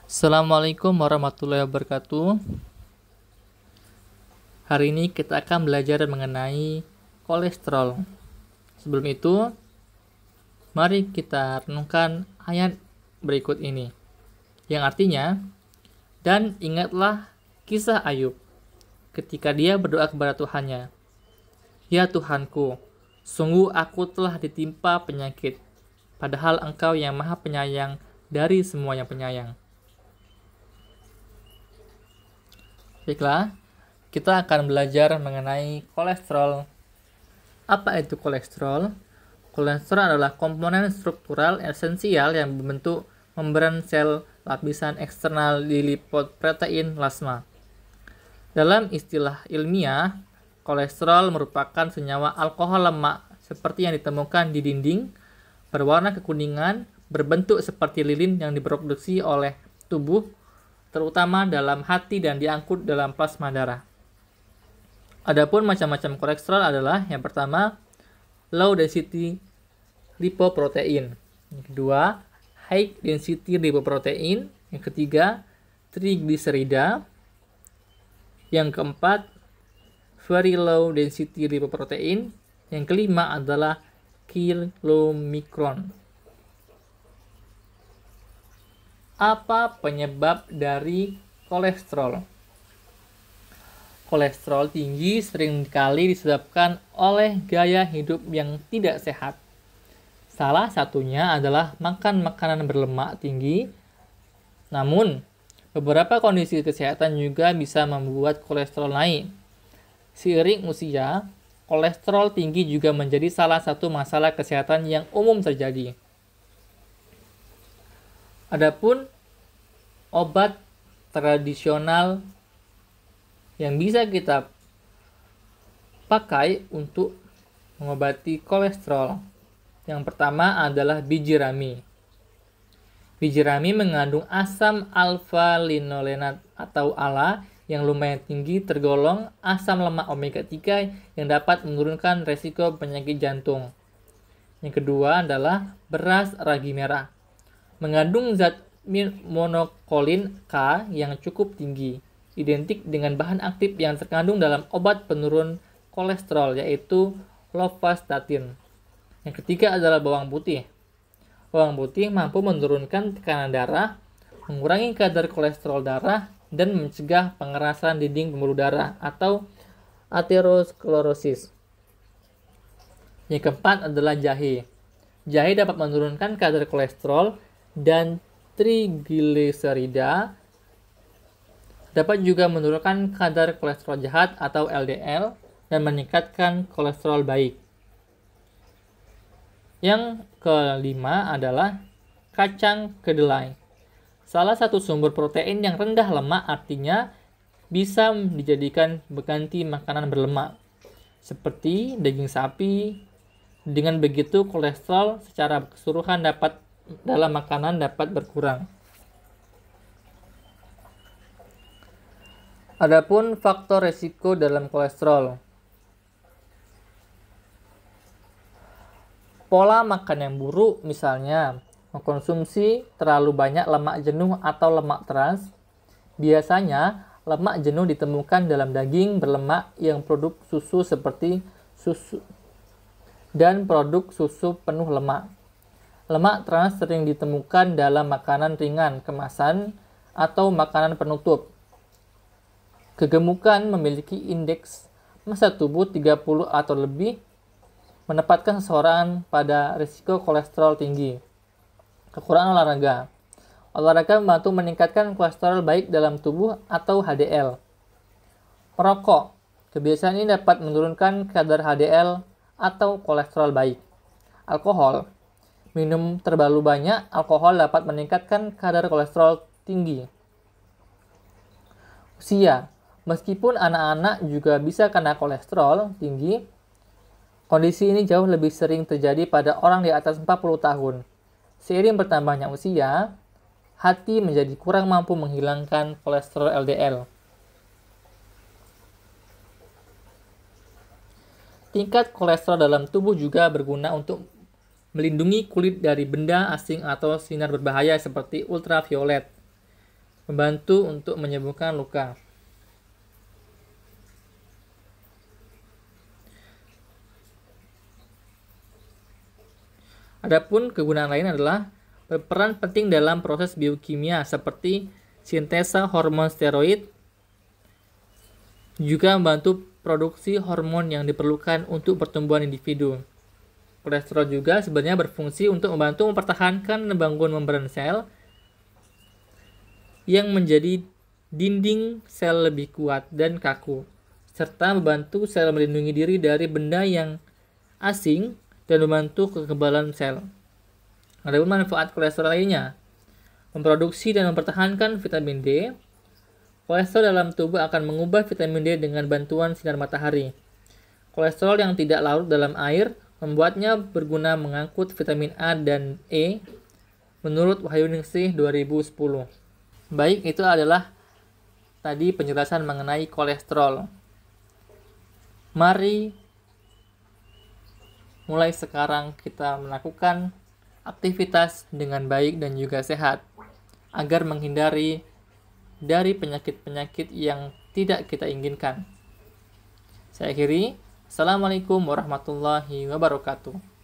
Assalamualaikum warahmatullahi wabarakatuh. Hari ini kita akan belajar mengenai kolesterol. Sebelum itu, mari kita renungkan ayat berikut ini, yang artinya, dan ingatlah kisah Ayub ketika dia berdoa kepada Tuhannya. Ya Tuhanku, sungguh aku telah ditimpa penyakit, padahal Engkau yang maha penyayang dari semua yang penyayang. Baiklah, kita akan belajar mengenai kolesterol. Apa itu kolesterol? Kolesterol adalah komponen struktural esensial yang membentuk membran sel lapisan eksternal di lipoprotein plasma. Dalam istilah ilmiah, kolesterol merupakan senyawa alkohol lemak seperti yang ditemukan di dinding, berwarna kekuningan, berbentuk seperti lilin yang diproduksi oleh tubuh, terutama dalam hati dan diangkut dalam plasma darah. Adapun macam-macam kolesterol adalah yang pertama, low density lipoprotein. Yang kedua, high density lipoprotein. Yang ketiga, trigliserida. Yang keempat, very low density lipoprotein. Yang kelima adalah kilomikron. Apa penyebab dari kolesterol? Kolesterol tinggi seringkali disebabkan oleh gaya hidup yang tidak sehat. Salah satunya adalah makan makanan berlemak tinggi. Namun, beberapa kondisi kesehatan juga bisa membuat kolesterol naik. Seiring usia, kolesterol tinggi juga menjadi salah satu masalah kesehatan yang umum terjadi. Adapun obat tradisional yang bisa kita pakai untuk mengobati kolesterol. Yang pertama adalah biji rami. Biji rami mengandung asam alfa-linolenat atau ALA yang lumayan tinggi, tergolong asam lemak omega 3 yang dapat menurunkan resiko penyakit jantung. Yang kedua adalah beras ragi merah. Mengandung zat monokolin K yang cukup tinggi, identik dengan bahan aktif yang terkandung dalam obat penurun kolesterol, yaitu lovastatin. Yang ketiga adalah bawang putih. Bawang putih mampu menurunkan tekanan darah, mengurangi kadar kolesterol darah, dan mencegah pengerasan dinding pembuluh darah atau aterosklerosis. Yang keempat adalah jahe. Jahe dapat menurunkan kadar kolesterol dan trigliserida, dapat juga menurunkan kadar kolesterol jahat atau LDL dan meningkatkan kolesterol baik. Yang kelima adalah kacang kedelai. Salah satu sumber protein yang rendah lemak, artinya bisa dijadikan pengganti makanan berlemak seperti daging sapi. Dengan begitu kolesterol secara keseluruhan dalam makanan dapat berkurang. Adapun faktor resiko dalam kolesterol. Pola makan yang buruk, misalnya mengkonsumsi terlalu banyak lemak jenuh atau lemak trans. Biasanya lemak jenuh ditemukan dalam daging berlemak yang produk susu seperti susu dan produk susu penuh lemak. Lemak trans sering ditemukan dalam makanan ringan, kemasan, atau makanan penutup. Kegemukan memiliki indeks massa tubuh 30 atau lebih, menempatkan seseorang pada risiko kolesterol tinggi. Kekurangan olahraga. Olahraga membantu meningkatkan kolesterol baik dalam tubuh atau HDL. Merokok. Kebiasaan ini dapat menurunkan kadar HDL atau kolesterol baik. Alkohol. Minum terlalu banyak alkohol dapat meningkatkan kadar kolesterol tinggi. Usia. Meskipun anak-anak juga bisa kena kolesterol tinggi, kondisi ini jauh lebih sering terjadi pada orang di atas 40 tahun. Seiring bertambahnya usia, hati menjadi kurang mampu menghilangkan kolesterol LDL. Tingkat kolesterol dalam tubuh juga berguna untuk melindungi kulit dari benda asing atau sinar berbahaya seperti ultraviolet. membantu untuk menyembuhkan luka. Adapun kegunaan lain adalah berperan penting dalam proses biokimia seperti sintesa hormon steroid, juga membantu produksi hormon yang diperlukan untuk pertumbuhan individu. Kolesterol juga sebenarnya berfungsi untuk membantu mempertahankan dan membangun membran sel yang menjadi dinding sel lebih kuat dan kaku, serta membantu sel melindungi diri dari benda yang asing dan membantu kekebalan sel. Ada manfaat kolesterol lainnya: memproduksi dan mempertahankan vitamin D. Kolesterol dalam tubuh akan mengubah vitamin D dengan bantuan sinar matahari. Kolesterol yang tidak larut dalam air membuatnya berguna mengangkut vitamin A dan E, menurut Wahyuningsih 2010. Baik, itu adalah tadi penjelasan mengenai kolesterol. Mari mulai sekarang kita melakukan aktivitas dengan baik dan juga sehat, agar menghindari dari penyakit-penyakit yang tidak kita inginkan. Saya akhiri. Assalamualaikum warahmatullahi wabarakatuh.